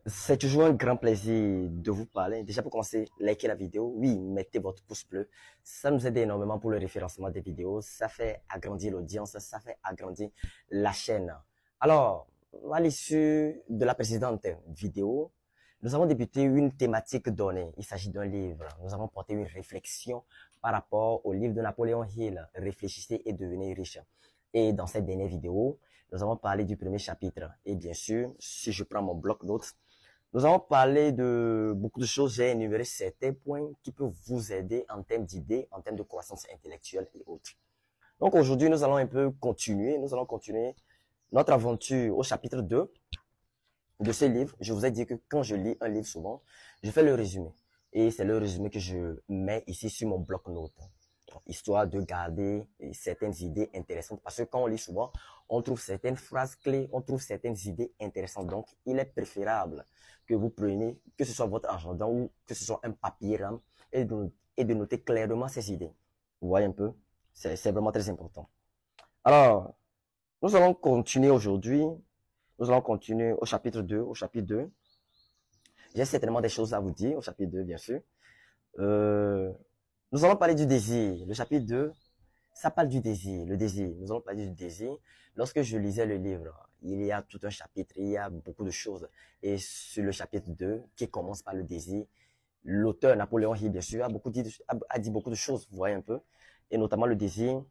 C'est toujours un grand plaisir de vous parler. Déjà pour commencer, likez la vidéo. Oui, mettez votre pouce bleu. Ça nous aide énormément pour le référencement des vidéos. Ça fait agrandir l'audience, ça fait agrandir la chaîne. Alors, à l'issue de la précédente vidéo, nous avons débuté une thématique donnée. Il s'agit d'un livre. Nous avons porté une réflexion par rapport au livre de Napoléon Hill, Réfléchissez et devenez riche. Et dans cette dernière vidéo, nous avons parlé du premier chapitre. Et bien sûr, si je prends mon bloc-notes, nous avons parlé de beaucoup de choses. J'ai énuméré certains points qui peuvent vous aider en termes d'idées, en termes de croissance intellectuelle et autres. Donc aujourd'hui, nous allons un peu continuer. Nous allons continuer notre aventure au chapitre 2 de ce livre. Je vous ai dit que quand je lis un livre souvent, je fais le résumé. Et c'est le résumé que je mets ici sur mon bloc-notes, histoire de garder certaines idées intéressantes. Parce que quand on lit souvent, on trouve certaines phrases clés, on trouve certaines idées intéressantes. Donc, il est préférable que vous preniez, que ce soit votre agenda ou que ce soit un papier RAM, et de noter clairement ces idées. Vous voyez un peu? C'est vraiment très important. Alors, nous allons continuer aujourd'hui. Nous allons continuer au chapitre 2. Au chapitre 2, j'ai certainement des choses à vous dire au chapitre 2, bien sûr. Euh, Nous allons parler du désir. Le chapitre 2, ça parle du désir, le désir. Nous allons parler du désir. Lorsque je lisais le livre, il y a tout un chapitre, il y a beaucoup de choses. Et sur le chapitre 2, qui commence par le désir, l'auteur Napoléon Hill, bien sûr, a dit beaucoup de choses, vous voyez un peu. Et notamment le désir.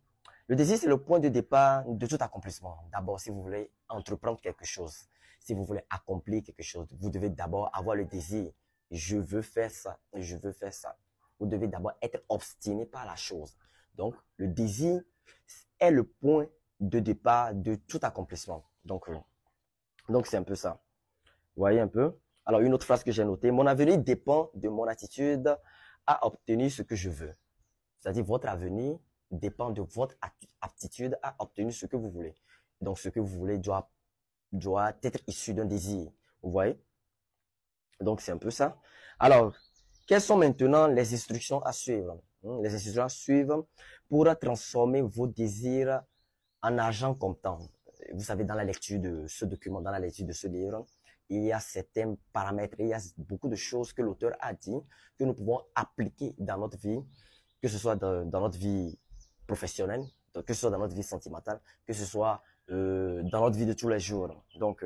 Le désir, c'est le point de départ de tout accomplissement. D'abord, si vous voulez entreprendre quelque chose, si vous voulez accomplir quelque chose, vous devez d'abord avoir le désir. Je veux faire ça, je veux faire ça. Vous devez d'abord être obstiné par la chose. Donc, le désir est le point de départ de tout accomplissement. Donc c'est un peu ça. Vous voyez un peu? Alors, une autre phrase que j'ai notée. Mon avenir dépend de mon attitude à obtenir ce que je veux. C'est-à-dire, votre avenir dépend de votre aptitude à obtenir ce que vous voulez. Donc, ce que vous voulez doit être issu d'un désir. Vous voyez? Donc, c'est un peu ça. Alors, quelles sont maintenant les instructions à suivre? Les instructions à suivre pour transformer vos désirs en argent comptant. Vous savez, dans la lecture de ce document, dans la lecture de ce livre, il y a certains paramètres, il y a beaucoup de choses que l'auteur a dit que nous pouvons appliquer dans notre vie, que ce soit dans notre vie professionnelle, que ce soit dans notre vie sentimentale, que ce soit dans notre vie de tous les jours. Donc,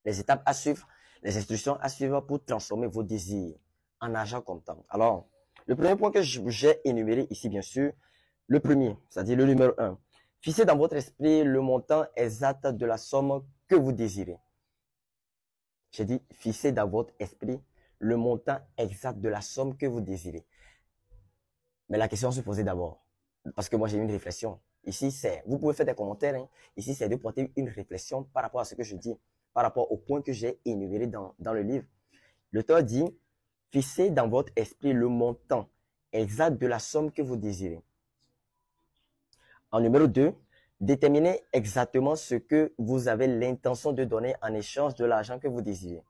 les étapes à suivre, les instructions à suivre pour transformer vos désirs en argent comptant. Alors, le premier point que j'ai énuméré ici, bien sûr, le premier, c'est-à-dire le numéro 1. Fixez dans votre esprit le montant exact de la somme que vous désirez. J'ai dit, fixez dans votre esprit le montant exact de la somme que vous désirez. Mais la question se posait d'abord, parce que moi j'ai eu une réflexion. Ici, vous pouvez faire des commentaires, hein. Ici, c'est de porter une réflexion par rapport à ce que je dis, par rapport au point que j'ai énuméré dans le livre. L'auteur dit, fixez dans votre esprit le montant exact de la somme que vous désirez. En numéro 2, déterminez exactement ce que vous avez l'intention de donner en échange de l'argent que vous désirez.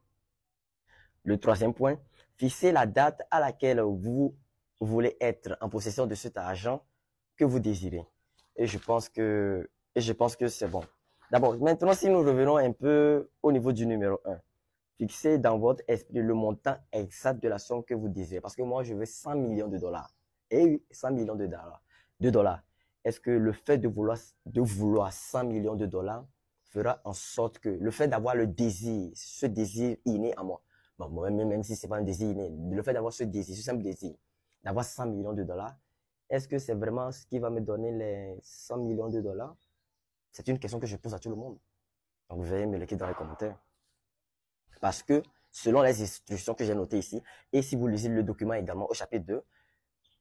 Le troisième point, fixez la date à laquelle vous voulez être en possession de cet argent que vous désirez. Et je pense que c'est bon. D'abord, maintenant, si nous revenons un peu au niveau du numéro 1, fixez dans votre esprit le montant exact de la somme que vous désirez. Parce que moi, je veux 100 millions de dollars. Et oui, 100 millions de dollars. Est-ce que le fait de vouloir 100 millions de dollars fera en sorte que le fait d'avoir le désir, ce désir inné en moi, bon, même si c'est pas un désir inné, le fait d'avoir ce désir, ce simple désir, d'avoir 100 millions de dollars, est-ce que c'est vraiment ce qui va me donner les 100 millions de dollars? C'est une question que je pose à tout le monde. Donc, vous allez me l'écrire dans les commentaires. Parce que, selon les instructions que j'ai notées ici, et si vous lisez le document également au chapitre 2,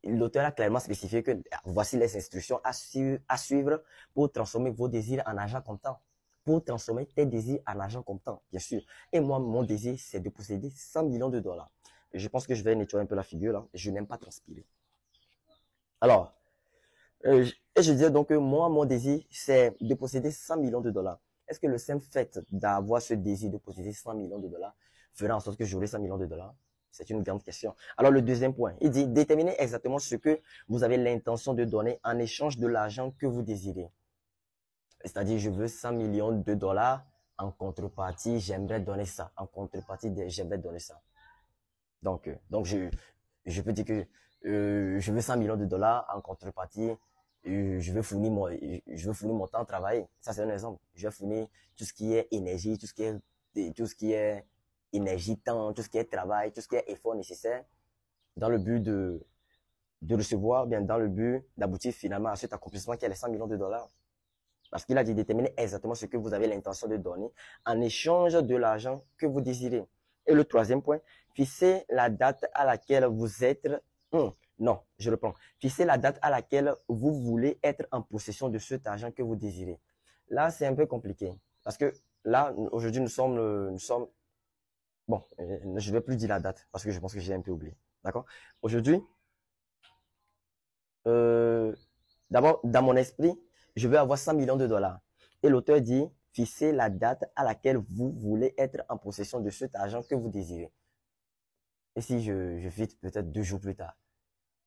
l'auteur a clairement spécifié que voici les instructions à suivre pour transformer vos désirs en argent comptant. Pour transformer tes désirs en argent comptant, bien sûr. Et moi, mon désir, c'est de posséder 100 millions de dollars. Et je pense que je vais nettoyer un peu la figure là. Je n'aime pas transpirer. Alors, et je disais donc que moi, mon désir, c'est de posséder 100 millions de dollars. Est-ce que le simple fait d'avoir ce désir de posséder 100 millions de dollars fera en sorte que j'aurai 100 millions de dollars? C'est une grande question. Alors, le deuxième point, il dit, déterminez exactement ce que vous avez l'intention de donner en échange de l'argent que vous désirez. C'est-à-dire, je veux 100 millions de dollars En contrepartie, j'aimerais donner ça. En contrepartie, j'aimerais donner ça. Donc je peux dire que je veux 100 millions de dollars en contrepartie. Je veux fournir mon temps de travail. Ça, c'est un exemple. Je vais fournir tout ce qui est énergie, tout ce qui est énergie, temps, tout ce qui est travail, tout ce qui est effort nécessaire dans le but de recevoir, bien dans le but d'aboutir finalement à cet accomplissement qui est les 100 millions de dollars. Parce qu'il a dit déterminer exactement ce que vous avez l'intention de donner en échange de l'argent que vous désirez. Et le troisième point, fixez la date à laquelle vous êtes... non, je reprends. Fixez la date à laquelle vous voulez être en possession de cet argent que vous désirez. Là, c'est un peu compliqué. Parce que là, aujourd'hui, nous sommes... Bon, je ne vais plus dire la date parce que je pense que j'ai un peu oublié. D'accord? Aujourd'hui, d'abord, dans mon esprit, je veux avoir 100 millions de dollars. Et l'auteur dit, fixez la date à laquelle vous voulez être en possession de cet argent que vous désirez. Et si je fixe peut-être 2 jours plus tard,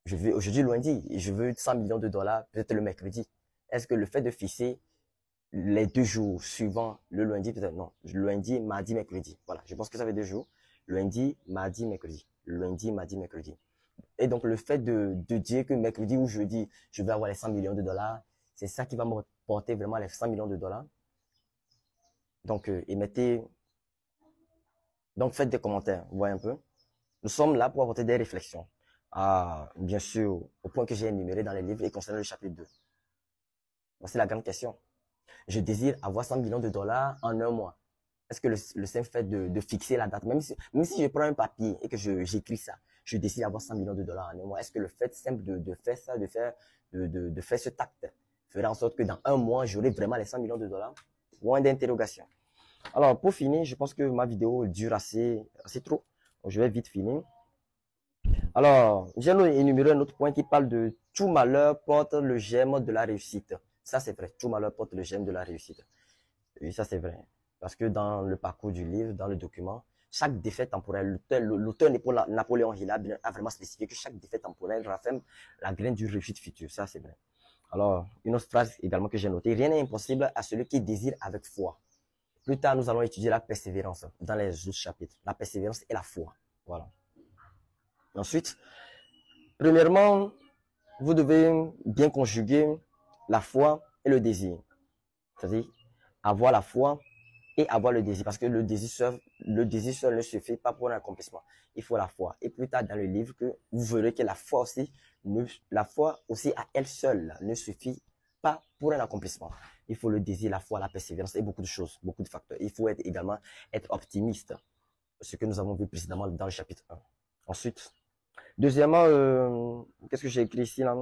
je veux aujourd'hui lundi, et je veux 100 millions de dollars, peut-être le mercredi. Est-ce que le fait de fixer les 2 jours suivants, le lundi, peut-être non, lundi, mardi, mercredi. Voilà, je pense que ça fait 2 jours. Lundi, mardi, mercredi. Lundi, mardi, mercredi. Et donc, le fait de dire que mercredi ou jeudi, je vais avoir les 100 millions de dollars, c'est ça qui va me porter vraiment les 100 millions de dollars. Donc, donc faites des commentaires, vous voyez un peu. Nous sommes là pour apporter des réflexions. Bien sûr, au point que j'ai énuméré dans les livres et concernant le chapitre 2. C'est la grande question. Je désire avoir 100 millions de dollars en un mois. Est-ce que le simple fait de fixer la date, même si je prends un papier et que j'écris ça, je décide d'avoir 100 millions de dollars en un mois, est-ce que le fait simple de faire ça, de faire ce acte, fera en sorte que dans un mois, j'aurai vraiment les 100 millions de dollars? Point d'interrogation. Alors, pour finir, je pense que ma vidéo dure assez trop. Donc, je vais vite finir. Alors, j'ai énuméré un autre point qui parle de tout malheur porte le germe de la réussite. Ça, c'est vrai. Tout malheur porte le germe de la réussite. Oui, ça, c'est vrai. Parce que dans le parcours du livre, dans le document, chaque défaite temporelle, l'auteur Napoléon Hill a vraiment spécifié que chaque défaite temporelle rafferme la graine du réussite future. Ça, c'est vrai. Alors, une autre phrase également que j'ai notée. Rien n'est impossible à celui qui désire avec foi. Plus tard, nous allons étudier la persévérance dans les autres chapitres. La persévérance et la foi. Voilà. Ensuite, premièrement, vous devez bien conjuguer la foi et le désir. C'est-à-dire, avoir la foi et avoir le désir. Parce que le désir seul ne suffit pas pour un accomplissement. Il faut la foi. Et plus tard dans le livre, que vous verrez que la foi aussi à elle seule ne suffit pas pour un accomplissement. Il faut le désir, la foi, la persévérance et beaucoup de choses, beaucoup de facteurs. Il faut également être optimiste. Ce que nous avons vu précédemment dans le chapitre 1. Ensuite, deuxièmement, qu'est-ce que j'ai écrit ici là?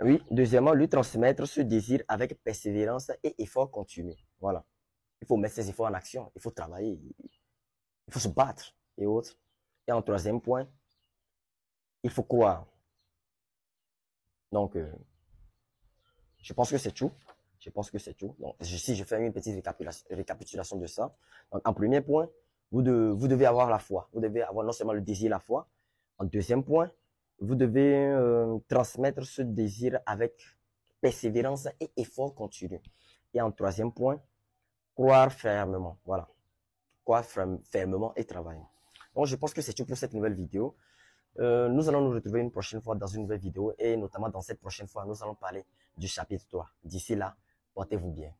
Oui, deuxièmement, lui transmettre ce désir avec persévérance et effort continu. Voilà. Il faut mettre ses efforts en action. Il faut travailler. Il faut se battre et autres. Et en troisième point, il faut croire. Donc, je pense que c'est tout. Je pense que c'est tout. Donc, si je fais une petite récapitulation de ça. Donc, en premier point, vous devez avoir la foi. Vous devez avoir non seulement le désir, la foi. En deuxième point, vous devez transmettre ce désir avec persévérance et effort continu. Et en troisième point, croire fermement. Voilà. Croire fermement et travailler. Donc, je pense que c'est tout pour cette nouvelle vidéo. Nous allons nous retrouver une prochaine fois dans une nouvelle vidéo et notamment dans cette prochaine fois, nous allons parler du chapitre 3. D'ici là, portez-vous bien.